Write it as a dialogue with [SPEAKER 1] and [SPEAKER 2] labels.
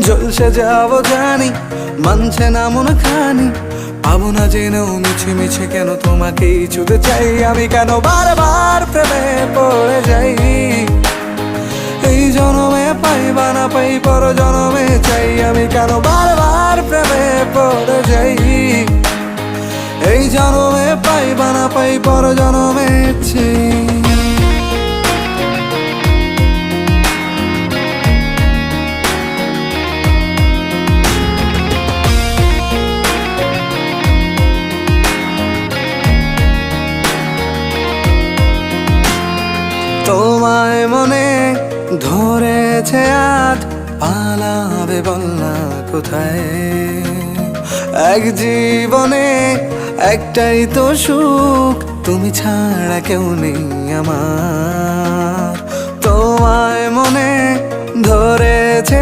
[SPEAKER 1] ঝলসে যাবো জানি, মানছে না মন খানি, পাবো না জেনেও মিছে মিছে কেন তোমাকেই ছুতে চাই আমি, কেন বারবার প্রেমে পড়ে যাই। এই জনমে পাই বা না পাই পর জনমে চাই আমি, কেন বারবার প্রেমে পড়ে যাই। এই জনমে পাই বা না পাই পর জনমে চাই। তোমায় মনে ধরেছে আজ, পালাবে বল না কোথায়। এক জীবনে একটাই তো সুখ, তুমি ছাড়া কেউ নেই আমার। তোমায় মনে ধরেছে